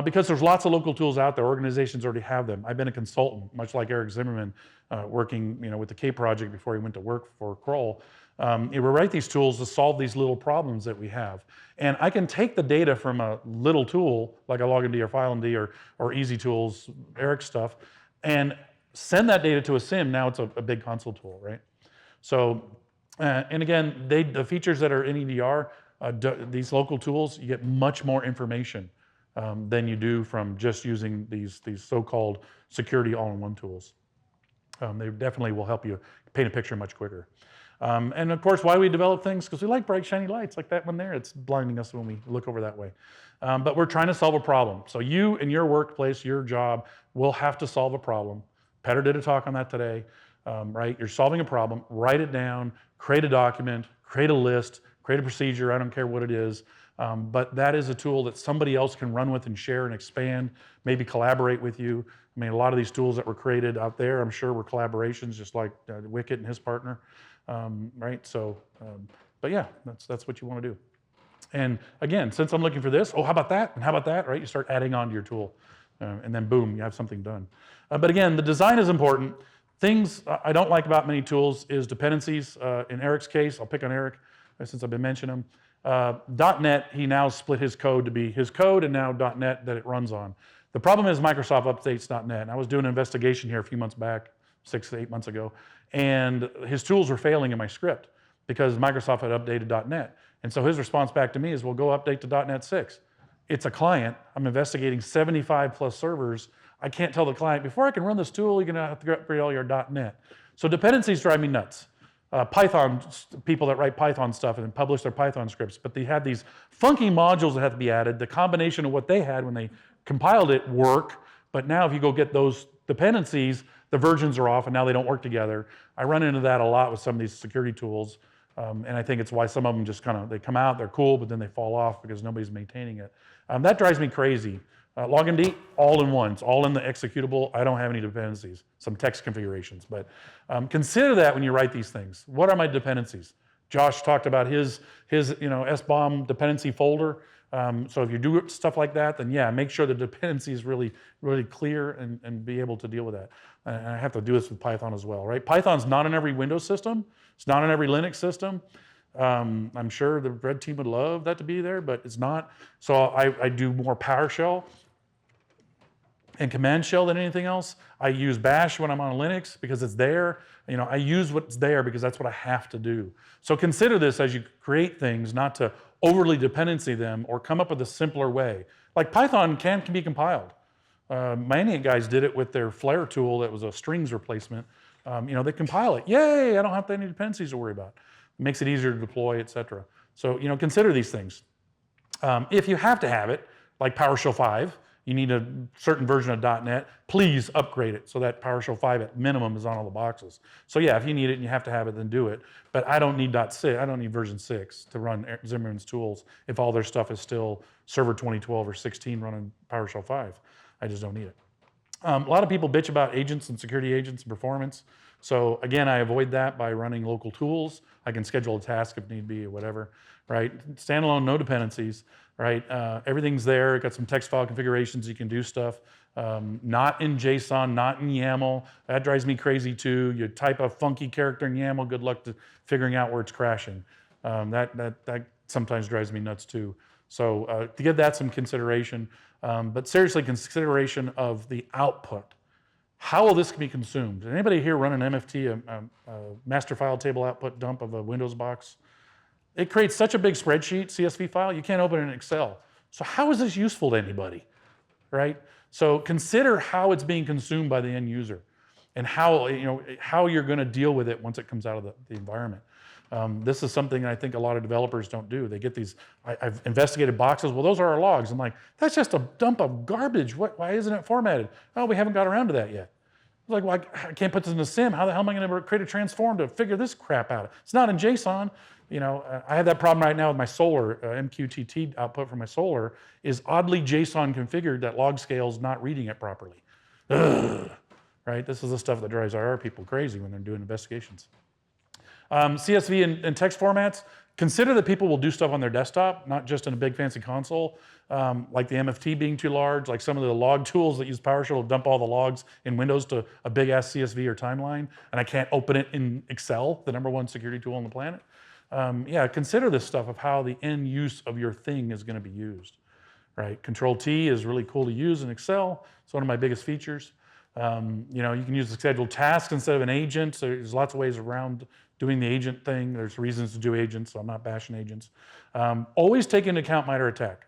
Because there's lots of local tools out there. Organizations already have them. I've been a consultant, much like Eric Zimmerman, working with the K project before he went to work for Kroll. We write these tools to solve these little problems that we have. And I can take the data from a little tool, like a LogMD or FileMD or Easy Tools, Eric's stuff, and send that data to a SIM. Now it's a big console tool, right? So, and again, the features that are in EDR, these local tools, you get much more information than you do from just using these so-called security all-in-one tools. They definitely will help you paint a picture much quicker. And of course, why we develop things? Because we like bright, shiny lights, like that one there. It's blinding us when we look over that way. But we're trying to solve a problem. So you in your workplace, your job, will have to solve a problem. Petter did a talk on that today, right? You're solving a problem, write it down, create a document, create a list, create a procedure, I don't care what it is. But that is a tool that somebody else can run with and share and expand, maybe collaborate with you. I mean, a lot of these tools that were created out there, I'm sure were collaborations, just like Wicket and his partner. Right? So, but yeah, that's what you want to do. And again, since I'm looking for this, how about that? And how about that? Right? You start adding on to your tool, and then boom, you have something done. But again, the design is important. Things I don't like about many tools is dependencies. In Eric's case, I'll pick on Eric since I've been mentioning him. .NET, he now split his code to be his code and now .NET that it runs on. The problem is Microsoft updates .NET. And I was doing an investigation here a few months back, 6 to 8 months ago, and his tools were failing in my script because Microsoft had updated .NET. And so his response back to me is, well, go update to .NET 6. It's a client. I'm investigating 75 plus servers. I can't tell the client, before I can run this tool, you're gonna have to upgrade all your .NET. So dependencies drive me nuts. Python, people that write Python stuff and publish their Python scripts, but they had these funky modules that have to be added. The combination of what they had when they compiled it work, but now if you go get those dependencies, the versions are off and now they don't work together. I run into that a lot with some of these security tools, and I think it's why some of them just they come out, they're cool, but then they fall off because nobody's maintaining it. That drives me crazy. LogMD, all in one. It's all in the executable. I don't have any dependencies, some text configurations. But consider that when you write these things. What are my dependencies? Josh talked about his SBOM dependency folder. So if you do stuff like that, then yeah, make sure the dependency is really, really clear and be able to deal with that. And I have to do this with Python as well, right? Python's not in every Windows system. It's not in every Linux system. I'm sure the red team would love that to be there, but it's not. So I do more PowerShell and Command Shell than anything else. I use Bash when I'm on Linux because it's there. I use what's there because that's what I have to do. So consider this as you create things, not to overly dependency them or come up with a simpler way. Like Python can be compiled. Many guys did it with their Flare tool that was a strings replacement. They compile it. Yay, I don't have any dependencies to worry about. It makes it easier to deploy, et cetera. So, consider these things. If you have to have it, like PowerShell 5, you need a certain version of .NET, please upgrade it so that PowerShell 5 at minimum is on all the boxes. So yeah, if you need it and you have to have it, then do it. But I don't need .6, I don't need version 6 to run Zimmerman's tools if all their stuff is still Server 2012 or 16 running PowerShell 5. I just don't need it. A lot of people bitch about agents and security agents and performance. So again, I avoid that by running local tools. I can schedule a task if need be or whatever, right? Standalone, no dependencies, right? Everything's there. Got some text file configurations. You can do stuff. Not in JSON, not in YAML. That drives me crazy too. You type a funky character in YAML, good luck to figuring out where it's crashing. That sometimes drives me nuts too. So to give that some consideration, but seriously, consideration of the output. How will this be consumed? Did anybody here run an MFT, a master file table output dump of a Windows box? It creates such a big spreadsheet, CSV file, you can't open it in Excel. So how is this useful to anybody, right? So consider how it's being consumed by the end user and how you're going to deal with it once it comes out of the environment. This is something I think a lot of developers don't do. They get these, I've investigated boxes, well, those are our logs. I'm like, that's just a dump of garbage. Why isn't it formatted? Oh, we haven't got around to that yet. I was like, well, I can't put this in a sim. How the hell am I going to create a transform to figure this crap out? It's not in JSON. I have that problem right now with my Solar, MQTT output from my Solar is oddly JSON configured that log scale's not reading it properly. Ugh, right? This is the stuff that drives IR people crazy when they're doing investigations. CSV and text formats, consider that people will do stuff on their desktop, not just in a big fancy console, like the MFT being too large, like some of the log tools that use PowerShell to dump all the logs in Windows to a big ass CSV or timeline, and I can't open it in Excel, the #1 security tool on the planet. Yeah, consider this stuff of how the end use of your thing is going to be used, right? Control-T is really cool to use in Excel. It's one of my biggest features. You can use the scheduled task instead of an agent. So there's lots of ways around doing the agent thing. There's reasons to do agents, so I'm not bashing agents. Always take into account MITRE ATT&CK.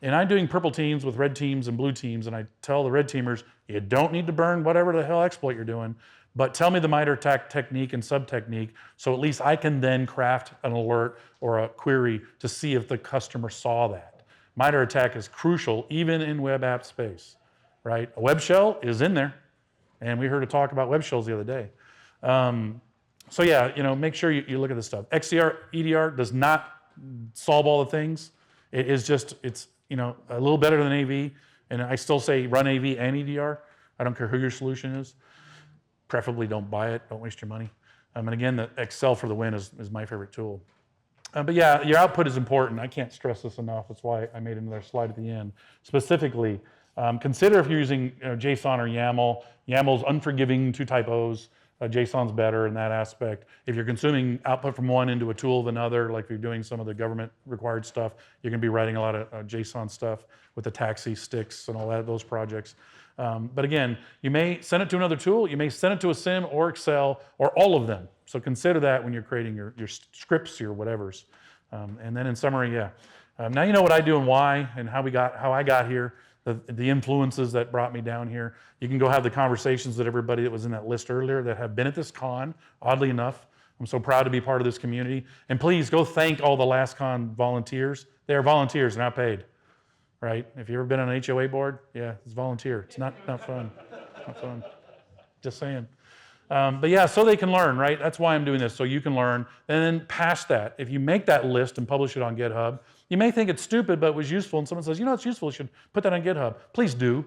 And I'm doing purple teams with red teams and blue teams, and I tell the red teamers, you don't need to burn whatever the hell exploit you're doing, but tell me the MITRE ATT&CK technique and sub-technique, so at least I can then craft an alert or a query to see if the customer saw that. MITRE ATT&CK is crucial even in web app space, right? A web shell is in there, and we heard a talk about web shells the other day. So yeah, make sure you look at this stuff. XDR, EDR does not solve all the things. It is just, it's a little better than AV, and I still say run AV and EDR. I don't care who your solution is. Preferably don't buy it, don't waste your money. And again, the Excel for the win is my favorite tool. But yeah, your output is important. I can't stress this enough. That's why I made another slide at the end. Specifically, consider if you're using JSON or YAML. YAML's unforgiving to typos. JSON's better in that aspect. If you're consuming output from one into a tool of another, like if you're doing some of the government required stuff, you're going to be writing a lot of JSON stuff with the taxi sticks and all that, those projects. But again, you may send it to another tool, you may send it to a SIM or Excel or all of them. So consider that when you're creating your scripts, your whatevers. And then in summary, yeah. Now you know what I do and why and how I got here, the influences that brought me down here. You can go have the conversations that everybody that was in that list earlier that have been at this con, oddly enough. I'm so proud to be part of this community. And please go thank all the LASCON volunteers. They are volunteers, they're not paid. Right? If you've ever been on an HOA board, yeah, it's volunteer. It's not fun. Not fun. Just saying. But yeah, so they can learn, right? That's why I'm doing this, so you can learn. And then past that, if you make that list and publish it on GitHub, you may think it's stupid, but it was useful, and someone says, it's useful, you should put that on GitHub. Please do,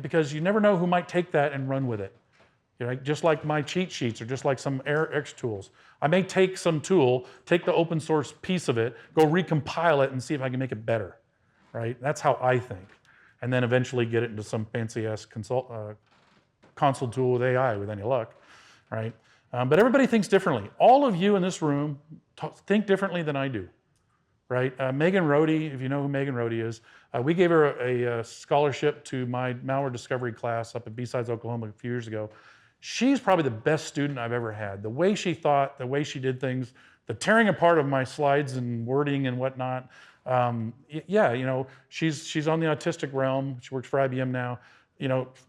because you never know who might take that and run with it. Just like my cheat sheets or just like some X tools. I may take some tool, take the open source piece of it, go recompile it and see if I can make it better. Right? That's how I think. And then eventually get it into some fancy-ass console tool with AI with any luck, right? But everybody thinks differently. All of you in this room think differently than I do, right? Megan Rohde, if you know who Megan Rohde is, we gave her a scholarship to my malware discovery class up at B-Sides, Oklahoma a few years ago. She's probably the best student I've ever had. The way she thought, the way she did things, the tearing apart of my slides and wording and whatnot, she's on the autistic realm. She works for IBM now.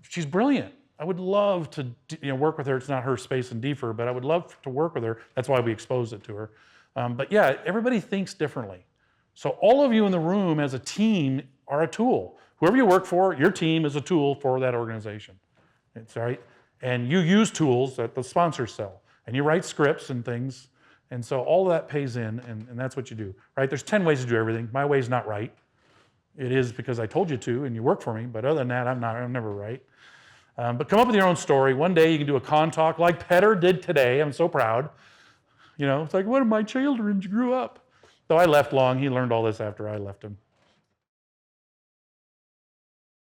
She's brilliant. I would love to work with her. It's not her space and defer, but I would love to work with her. That's why we exposed it to her. But yeah, everybody thinks differently. So all of you in the room as a team are a tool. Whoever you work for, your team is a tool for that organization. It's right. And you use tools that the sponsors sell. And you write scripts and things. And so all of that pays in, and that's what you do. Right? There's 10 ways to do everything. My way's not right. It is because I told you to, and you work for me. But other than that, I'm never right. But come up with your own story. One day you can do a con talk like Petter did today. I'm so proud. You know, it's like one of my children grew up. Though I left long, he learned all this after I left him.